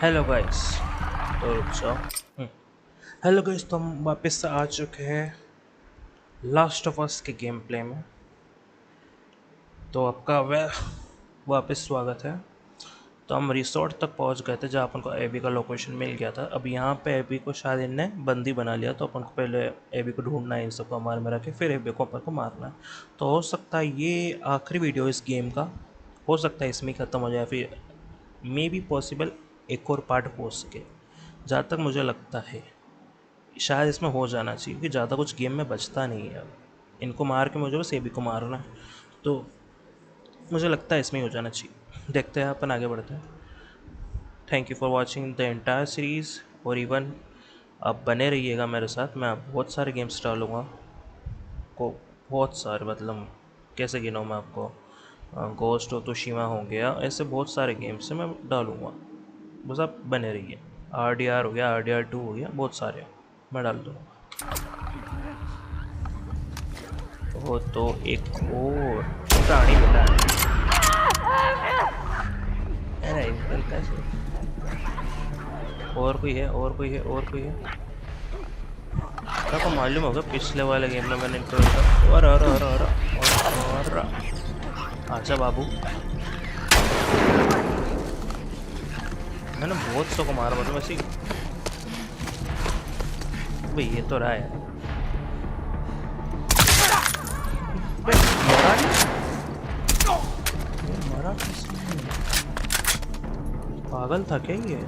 Hello guys. तो रुक जाओ। हेलो गाइस, तो हम वापस से आ चुके हैं लास्ट ऑफ अस के गेम प्ले में। तो आपका वह वापस स्वागत है। तो हम रिसोर्ट तक पहुंच गए थे जहाँ अपन को एबी का लोकेशन मिल गया था। अब यहाँ पे एबी को शायद इनने बंदी बना लिया, तो अपन को पहले एबी को ढूंढना है, इन सबको मार में रखे, फिर एबी को अपन को मारना है। तो हो सकता है ये आखिरी वीडियो इस गेम का, हो सकता है इसमें ख़त्म हो जाए, फिर मे बी पॉसिबल एक और पार्ट हो सके। जहाँ तक मुझे लगता है शायद इसमें हो जाना चाहिए, क्योंकि ज़्यादा कुछ गेम में बचता नहीं है। अब इनको मार के मुझे बस एबी को मारना है, तो मुझे लगता है इसमें ही हो जाना चाहिए। देखते हैं, अपन आगे बढ़ते हैं। Thank you for watching the entire series. और इवन आप बने रहिएगा मेरे साथ, मैं बहुत सारे गेम्स डालूँगा को, बहुत सारे, मतलब कैसे गिनाऊँ मैं आपको। गोस्ट ऑफ त्सुशिमा हो गया, ऐसे बहुत सारे गेम्स से मैं डालूँगा, बस आप बने रहिए। RDR हो गया, RDR 2 हो गया, बहुत सारे मैं डाल दूँगा। वो तो एक और प्राणी मिला है ना, इनकल कैसे। और कोई है, और कोई है, और कोई है। आपको मालूम होगा पिछले वाले गेम में मैंने इनको और आजा बाबू। मैंने बहुत सौ को मारा, मतलब ऐसी। भाई ये तो रहा है। मरा नहीं, मरा किसने? पागल था क्या ये?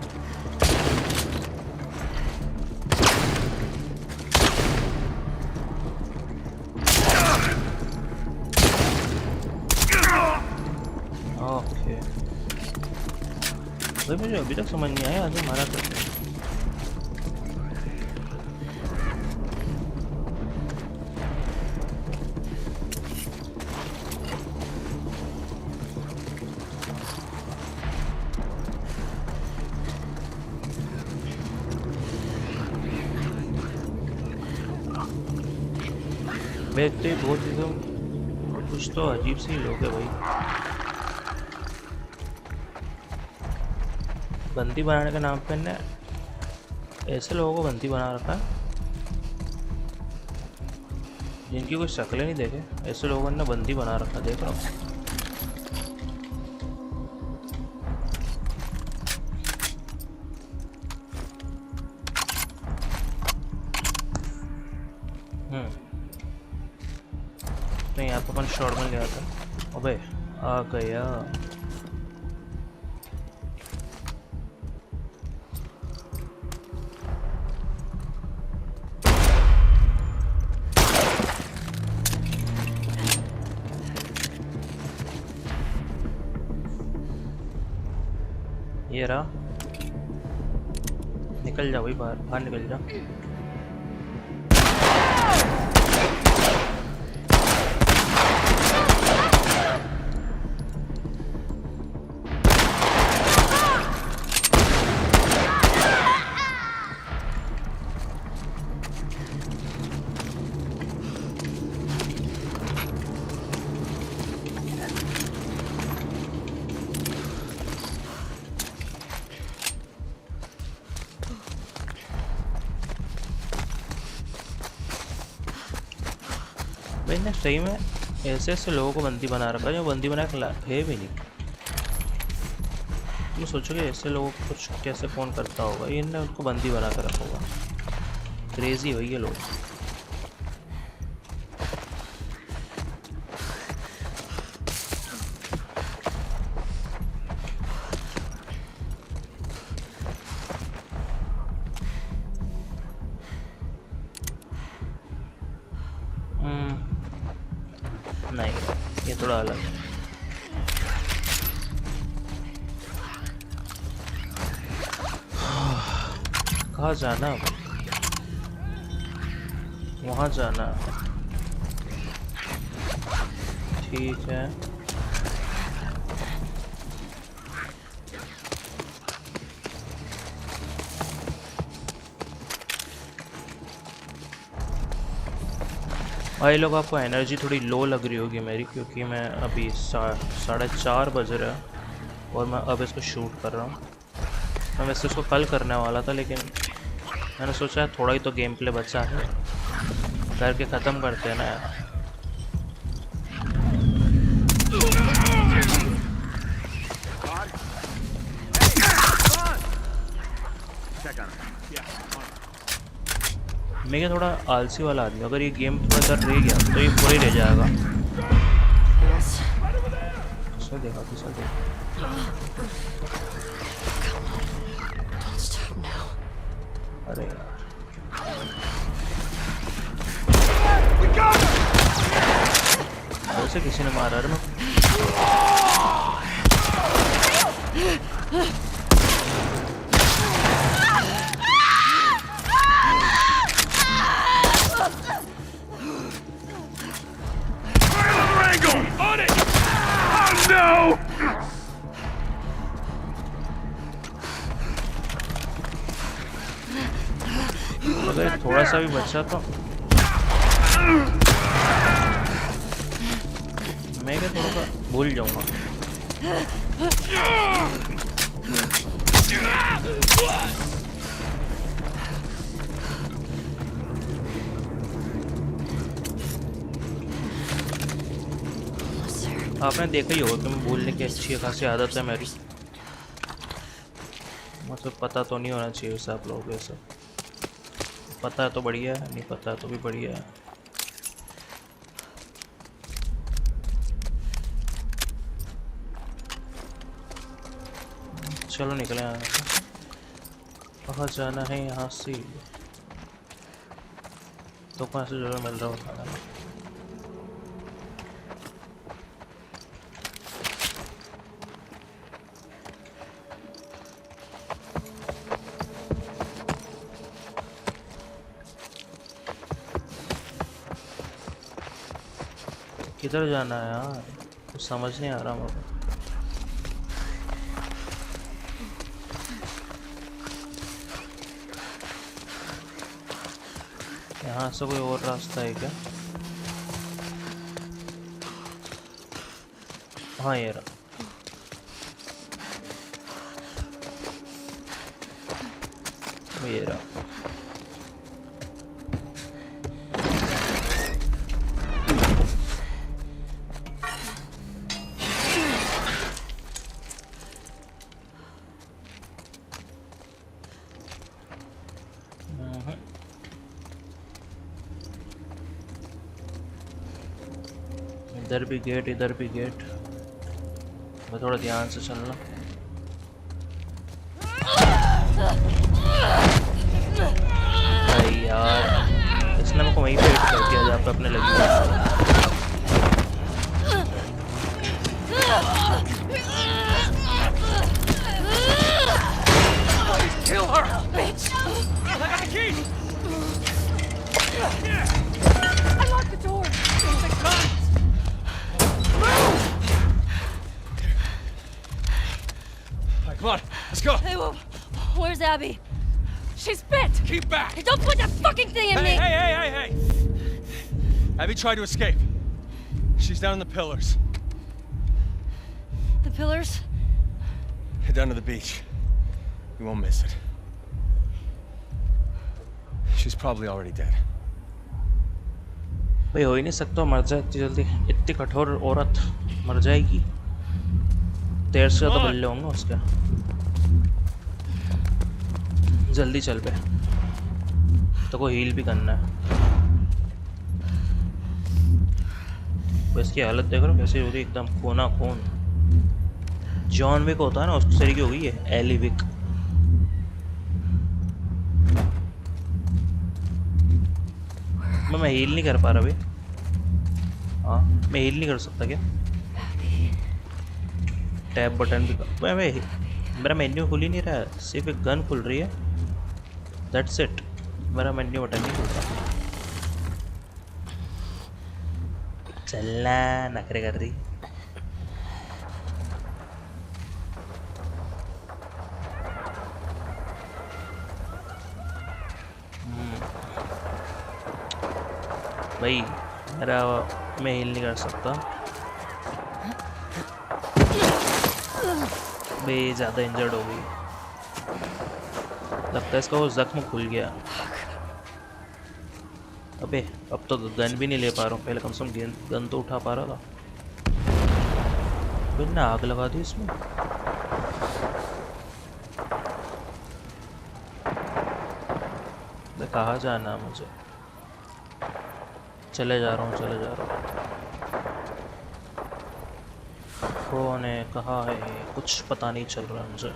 ओके भाई, मुझे अभी तक समझ नहीं आया आगे मारा करते हैं। देखते बहुत ही, तो कुछ तो अजीब सी लोग है भाई। बंदी बनाने के नाम पे ने ऐसे लोगों को बंदी बना रखा है जिनकी कोई शक्लें नहीं देखे। ऐसे लोगों ने बंदी बना रखा, देख रहा हूँ। नहीं, यहाँ पर अपन शॉर्ट में गया था। अबे आ गया। ये रहा, निकल जा भाई, बाहर बाहर निकल जा। भाई ने सही में ऐसे ऐसे लोगों को बंदी बना रखा है जो बंदी बना के है भी नहीं। तुम सोचोगे ऐसे लोगों को कुछ कैसे कौन करता होगा, इनने उनको बंदी बना कर रखा होगा। क्रेजी हो ये लोग। नहीं, ये थोड़ा अलग है। कहाँ जाना, वहाँ जाना, ठीक है। भाई लोग, आपको एनर्जी थोड़ी लो लग रही होगी मेरी, क्योंकि मैं अभी 4:30 बज रहा है और मैं अब इसको शूट कर रहा हूँ। मैं वैसे उसको कल करने वाला था, लेकिन मैंने सोचा थोड़ा ही तो गेम प्ले बचा है, करके ख़त्म करते हैं ना यार। मैं क्या थोड़ा आलसी वाला आदमी, अगर ये गेम थोड़ा सा रह गया तो ये पूरा ही रह जाएगा। देखा किसा देखा। अरे यार वैसे किसी ने मारा ना। अगर थोड़ा सा भी बचा तो मैं क्या थोड़ा सा भूल जाऊंगा। आपने देखा ही होगा कि मैं भूलने की अच्छी खासी आदत है मेरी, मतलब पता तो नहीं होना चाहिए वैसे आप लोगों को। ऐसा पता है तो बढ़िया है, नहीं पता है तो भी बढ़िया है। चलो निकले यहाँ से। कहाँ जाना है यहाँ से? तो कहाँ से जरूर मिल रहा होता है। किधर जाना है यार, कुछ समझ नहीं आ रहा मुझे। यहाँ से कोई और रास्ता है क्या? हाँ ये रहा। ये रहा। इधर भी गेट, इधर भी गेट। मैं थोड़ा ध्यान से चलना। अरे यार इसने मेरे को वहीं पे हिट कर दिया जहाँ पे अपने लगी। Kill her, bitch! I got the key! I locked the door! The guns! Move! Alright, come on, let's go! Hey, where's Abby? She's bit! Keep back! Hey, don't put that fucking thing in me! Hey! Abby tried to escape. She's down in the pillars. The pillars? Head down to the beach. You won't miss it. She's probably already dead. भाई हो ही नहीं सकता मर जाए इतनी जल्दी। इतनी कठोर औरत मर जाएगी? 13 से तो बल्ले होंगे उसके। जल्दी चल पे, तो को हील भी करना है। इसकी हालत देख रहे हो कैसी हो रही, एकदम खूना खून। जॉन विक होता है ना उस तरीके हो गई है एली विक। मैं हील नहीं कर पा रहा भाई। हाँ मैं हील नहीं कर सकता क्या? टैब बटन भी मैं मेरा मेन्यू खुल ही नहीं रहा है, सिर्फ एक गन खुल रही है। दैट्स इट, मेरा मेन्यू बटन नहीं खुलता। चलना नखरे कर रही। भाई मेरा मैं हील नहीं कर सकता भाई, ज़्यादा इंजर्ड हो गई। लगता है इसका वो जख्म खुल गया। अबे अब तो गन भी नहीं ले पा रहा हूँ, पहले कम से कम गन तो उठा पा रहा था। फिर ना आग लगा दी इसमें। कहाँ जाना है मुझे? चले जा रहा हूँ, चले जा रहा हूँ। कौन है, कहाँ है, कुछ पता नहीं चल रहा मुझे।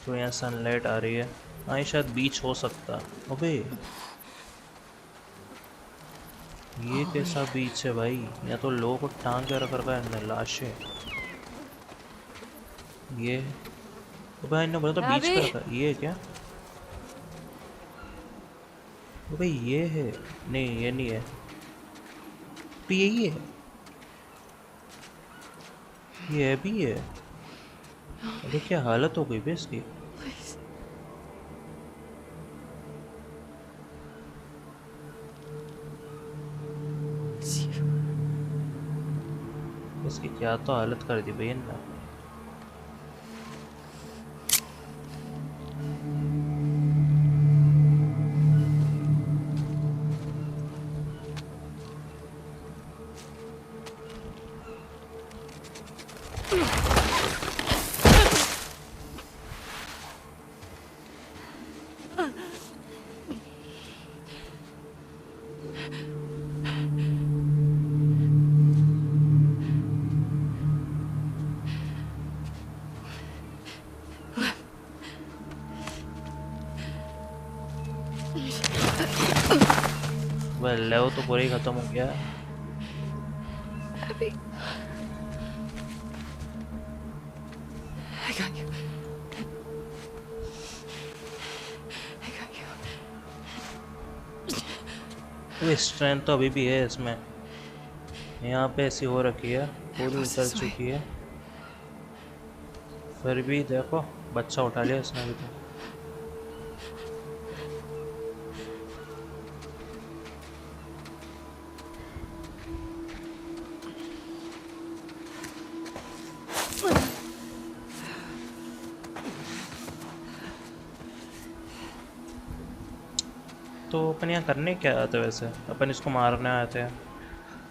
तो यहाँ सनलाइट आ रही है। हाँ, ये शायद बीच हो सकता है। अबे ये कैसा बीच है भाई? यहाँ तो लोगों को टांग के रख रखा है, लाशें। ये तो भाई ने बोला तो बीच पे रखा, ये क्या? तो भाई ये है, नहीं ये नहीं है, तो यही है, ये भी है। अरे क्या हालत हो गई बे इसकी। इसकी क्या तो हालत कर दी भाई इनने। वेल वो तो पूरा ही खत्म हो गया। Abby. I got you. I got you. वो स्ट्रेंथ तो अभी भी है इसमें। यहाँ पे ऐसी हो रखी है, पूरी उतर चुकी है, फिर भी देखो बच्चा उठा लिया इसने अभी तो। तो अपन यहाँ करने क्या आए थे वैसे? अपन इसको मारने आए थे,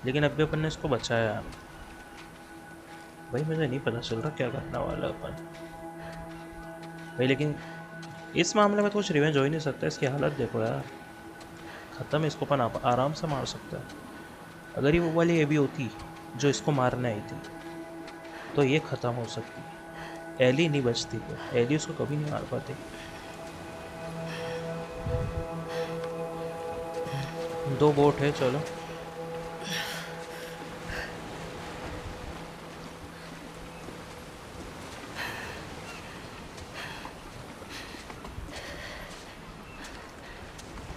लेकिन अभी अपन ने इसको बचाया। भाई मुझे नहीं पता चल रहा क्या करने वाला अपन भाई, लेकिन इस मामले में तो कुछ रिवेंज हो ही नहीं सकता। इसकी हालत देखो यार, ख़त्म। इसको अपन आराम से मार सकता है। अगर ये वो वाली एबी होती जो इसको मारने आई थी तो ये ख़त्म हो सकती। एली नहीं बचती, तो एली उसको कभी नहीं मार पाती। दो बोट है, चलो।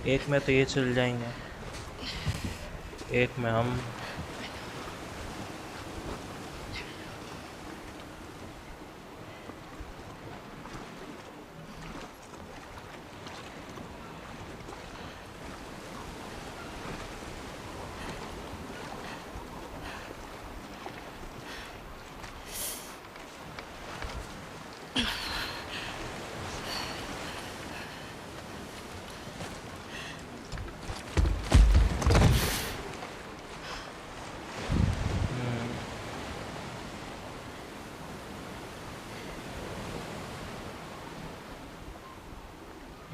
एक में तो ये चल जाएंगे, एक में हम।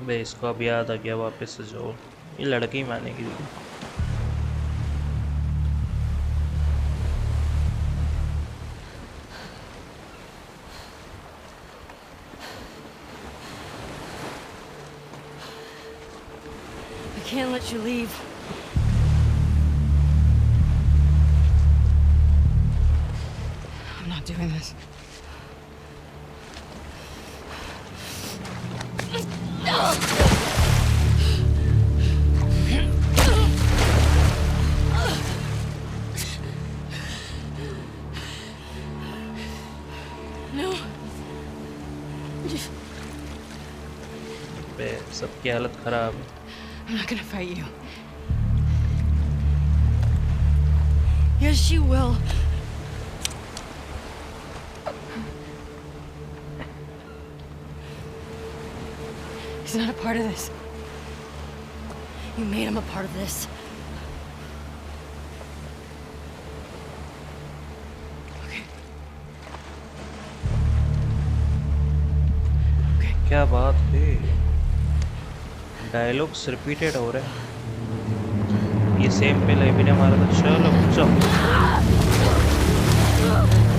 बे इसको अब याद आ गया वापस से, जो ये लड़की मानेगी। I can't let you leave. I'm not doing this. No. बे सबकी हालत ख़राब है। I'm not gonna fight you. Yes, she will. He's not a part of this. You made him a part of this. क्या बात है, dialogues repeated हो रहे हैं। ये सेम पहले भी ने मारा था। चलो चलो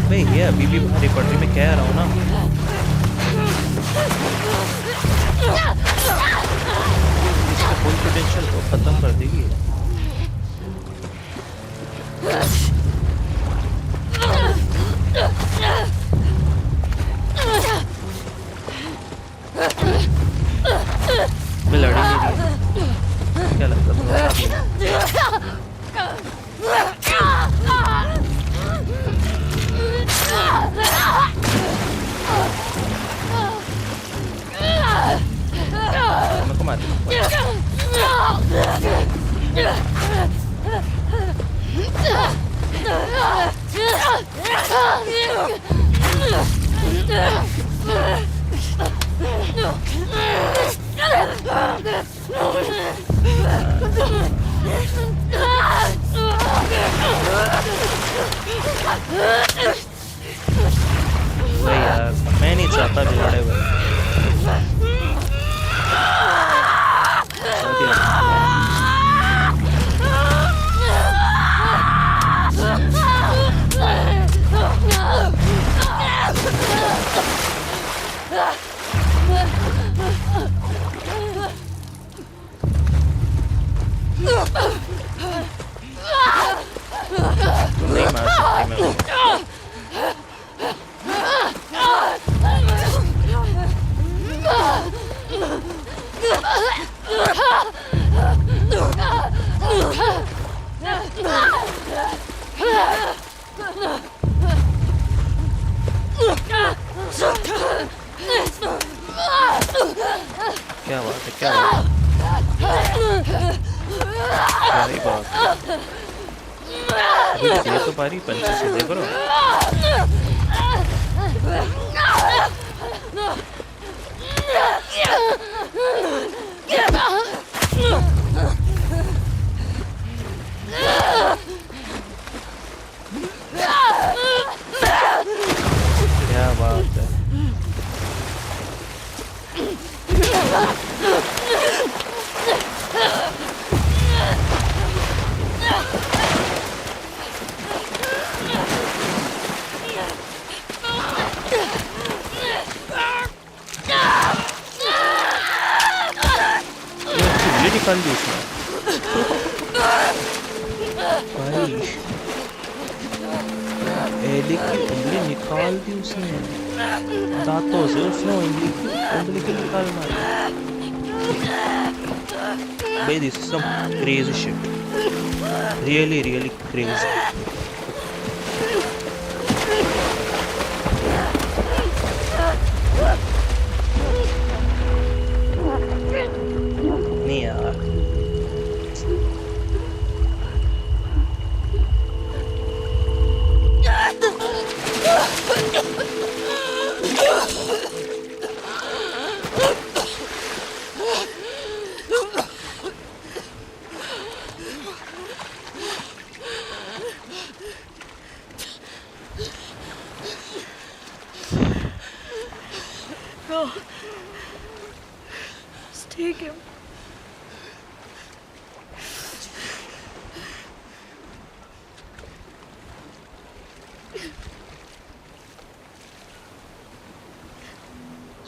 भाई, ये अभी भी भारी पड़ रही, मैं कह रहा हूँ ना। इसका फुल पोटेंशियल को खत्म कर देगी। मैं लड़ी नहीं रही, क्या लगता है? मेरे को मार भाई यार, मैं नहीं चाहता बिगाड़े हुए। नहीं मार सकती मैं उसे। क्या बात है, क्या बात है, क्या ही बात है। अभी तो दे तो पा रही, पंचे से दे करो। क्या बात है। ये निकाल दी उसने भाई, एली की उंगली निकाल दी उसने दांतों से। उसने उंगली की निकाल मारी भाई। This is some crazy shit, really really crazy. नहीं यार, Go. Just take him.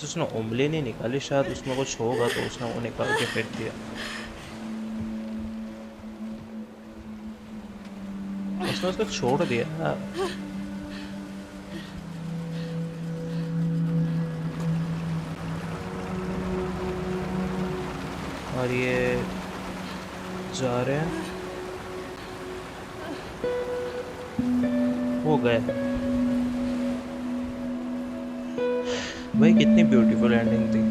उसने उंगली नहीं निकाली, शायद उसमें कुछ होगा तो उसने वो निकाल के फेंक दिया। उसने उसको छोड़ दिया। और ये जा रहे हैं, वो गए भाई। कितनी ब्यूटीफुल एंडिंग थी।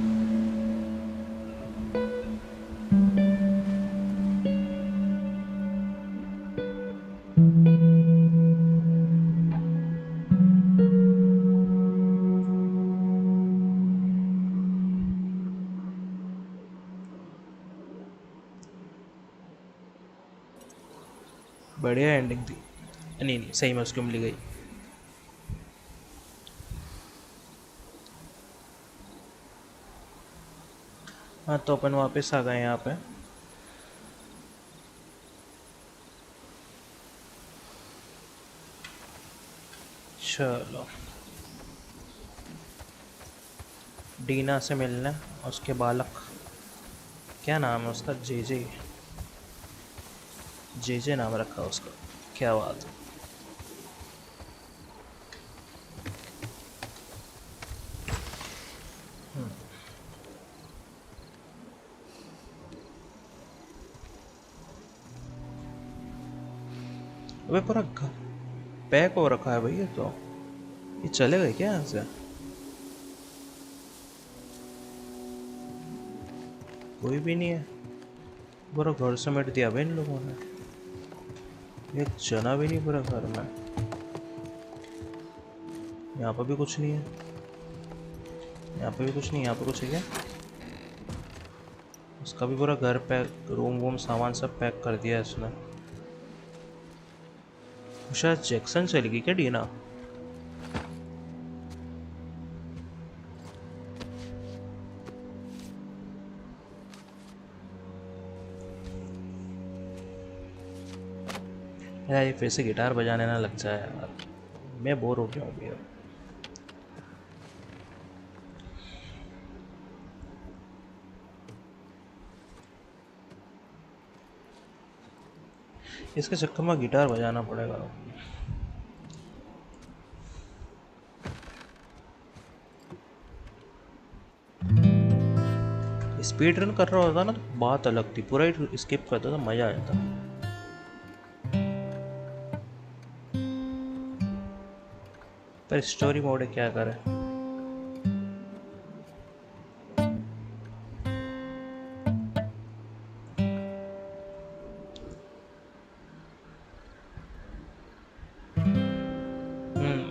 बढ़िया एंडिंग थी। नहीं नहीं, सही में उसको मिल गई। हाँ तो अपन वापस आ गए यहाँ पे। चलो डीना से मिलने, उसके बालक, क्या नाम है उसका, जे जे नाम रखा उसका। क्या बात है। अबे पूरा घर पैक हो रखा है भाई, ये चले गए क्या यहाँ से? कोई भी नहीं है, पूरा घर समेट दिया भाई इन लोगों ने। एक जना भी नहीं पूरा घर में। यहाँ पर भी कुछ नहीं है, यहाँ पे भी कुछ नहीं, यहाँ पे कुछ है क्या? उसका भी पूरा घर पैक, रूम वूम सामान सब पैक कर दिया है इसने। शायद जैक्सन चली गई क्या डीना? यार ये फिर से गिटार बजाने ना लग जाए यार, मैं बोर हो गया हूँ अभी अब। इसके चक्कर में गिटार बजाना पड़ेगा। स्पीड रन कर रहा होता ना तो बात अलग थी, पूरा ही स्किप करता तो मजा आ जाता। पर स्टोरी मोड है, क्या करे।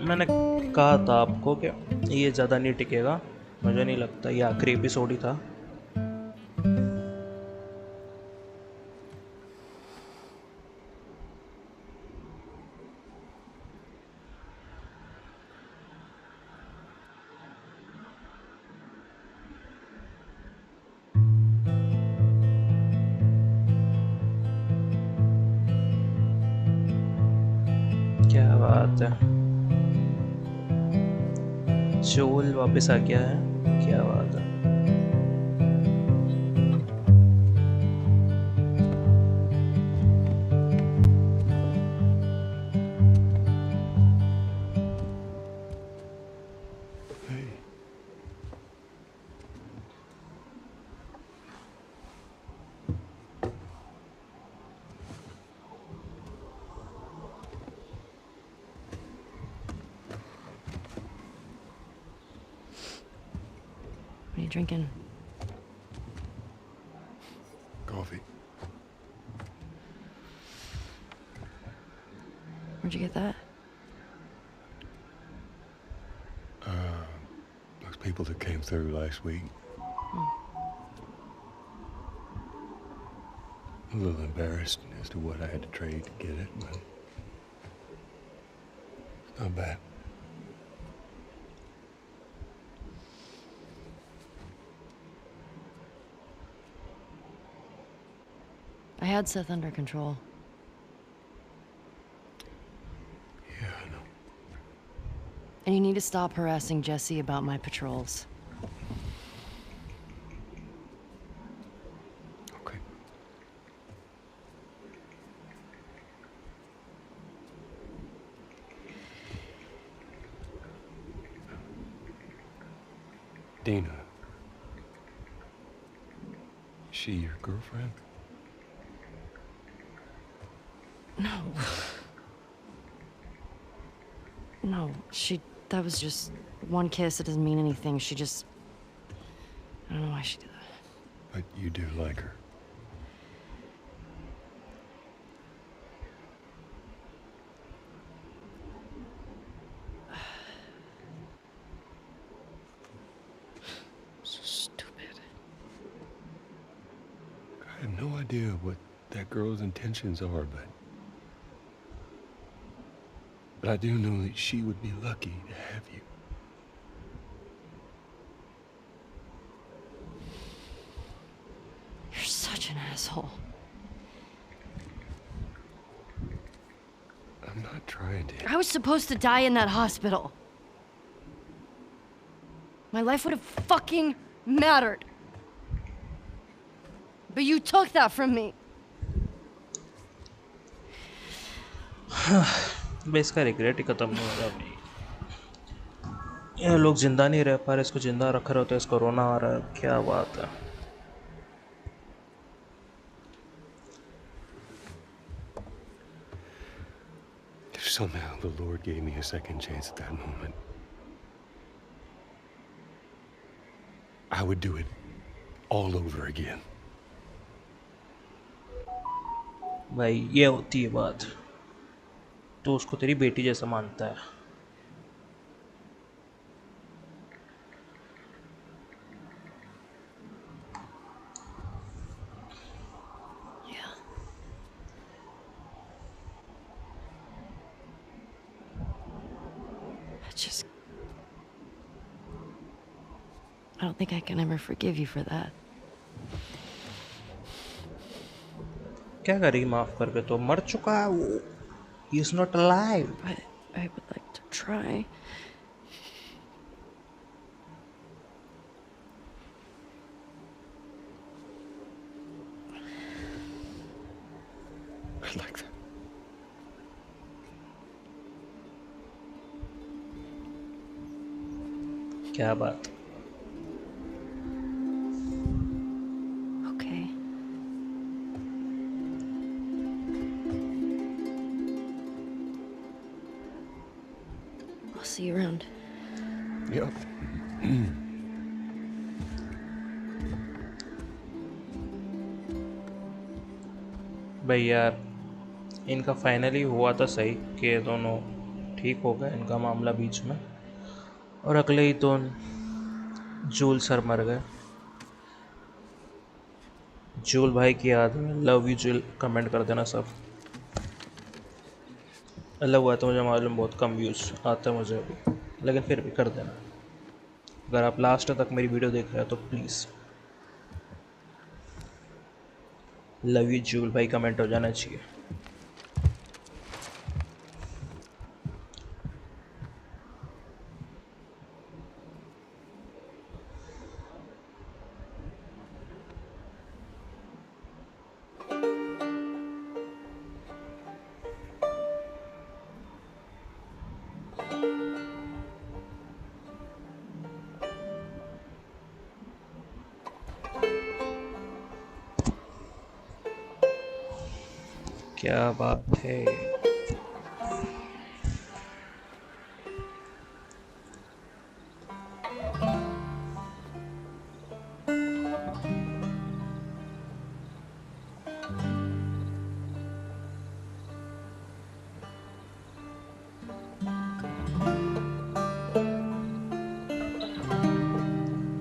मैंने कहा था आपको कि ये ज़्यादा नहीं टिकेगा, मुझे नहीं लगता ये आखिरी एपिसोड ही था। क्या बात है, जोल वापस आ गया है, क्या बात है। What are you drinking? Coffee. Where'd you get that? Those people that came through last week. A little embarrassed as to what I had to trade to get it, but it's not bad. I had Seth under control. Yeah, I know. And you need to stop harassing Jesse about my patrols. Okay. Dina. Is she your girlfriend? No. No, that was just one kiss. It doesn't mean anything. She just... I don't know why she did that. But you do like her. So stupid. I have no idea what that girl's intentions are, but But I do know that she would be lucky to have you. You're such an asshole. I'm not trying to. I was supposed to die in that hospital. My life would have fucking mattered. But you took that from me. भाई इसका regret ही ख़त्म नहीं हो रहा भाई। ये लोग जिंदा नहीं रह पा रहे, इसको जिंदा रख रहे होते, इसको रोना आ रहा है, क्या बात है। If somehow the Lord gave me a second chance at that moment, I would do it all over again. भाई ये होती है बात, तो उसको तेरी बेटी जैसा मानता है। Yeah. I don't think I can ever forgive you for that. क्या करेगी माफ करके, तो मर चुका है वो। He is not alive. But I would like to try. I'd like that. क्या बात। Okay. I'll see you around. Yep. भाई यार इनका फाइनली हुआ था सही कि ये दोनों ठीक हो गए, इनका मामला बीच में, और अगले ही तो जूल सर मर गए। जूल भाई की याद में लव यू जूल कमेंट कर देना सब। अलग हुआ तो मुझे मालूम बहुत कम व्यूज़ आते हैं मुझे अभी, लेकिन फिर भी कर देना। अगर आप लास्ट तक मेरी वीडियो देख रहे हो तो प्लीज़ लव यू जूल भाई कमेंट हो जाना चाहिए। क्या बात है।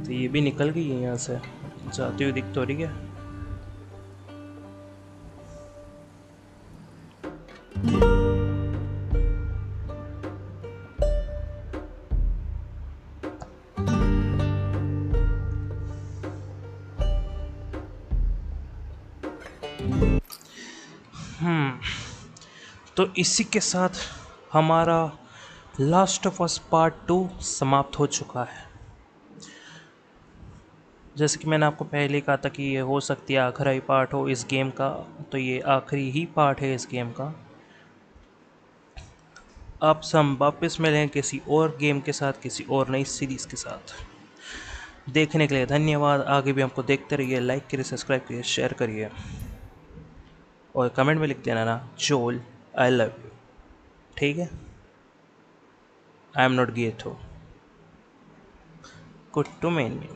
तो ये भी निकल गई है यहाँ से, जाती हुई दिख तो रही है। तो इसी के साथ हमारा लास्ट ऑफ अस पार्ट 2 समाप्त हो चुका है। जैसे कि मैंने आपको पहले ही कहा था कि ये हो सकती है आखिरी पार्ट हो इस गेम का, तो ये आखिरी ही पार्ट है इस गेम का। आप सब वापस मिलें किसी और गेम के साथ, किसी और नई सीरीज़ के साथ। देखने के लिए धन्यवाद। आगे भी हमको देखते रहिए, लाइक करिए, सब्सक्राइब करिए, शेयर करिए, और कमेंट में लिख देना ना जोल आई लव यू, ठीक है। आई एम नॉट गे थो गुड टू मेन मी।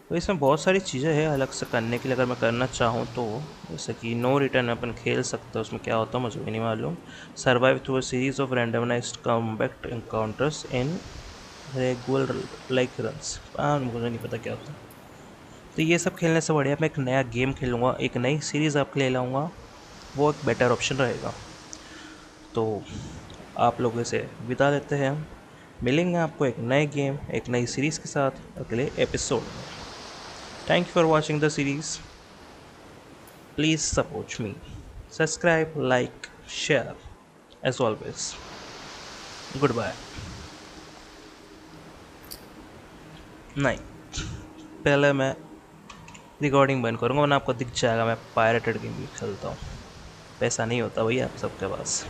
तो इसमें बहुत सारी चीज़ें हैं अलग से करने के लिए, अगर मैं करना चाहूँ तो। जैसे कि नो रिटर्न अपन खेल सकते हैं, उसमें क्या होता है मुझे भी नहीं मालूम। Survive through a series of randomized combat encounters in regular like runs, मुझे नहीं पता क्या होता है। तो ये सब खेलने से बढ़िया मैं एक नया गेम खेलूँगा, एक नई सीरीज़ आपके लिए लाऊँगा, वो एक बेटर ऑप्शन रहेगा। तो आप लोगों से विदा लेते हैं हम। मिलेंगे आपको एक नए गेम, एक नई सीरीज़ के साथ अगले एपिसोड में। Thank you for watching the series. Please support me, subscribe, like, share as always. Good bye. नहीं, पहले मैं रिकॉर्डिंग बंद करूँगा वरना आपको दिख जाएगा मैं पायरेटेड गेम भी खेलता हूँ। पैसा नहीं होता भैया आप सबके पास।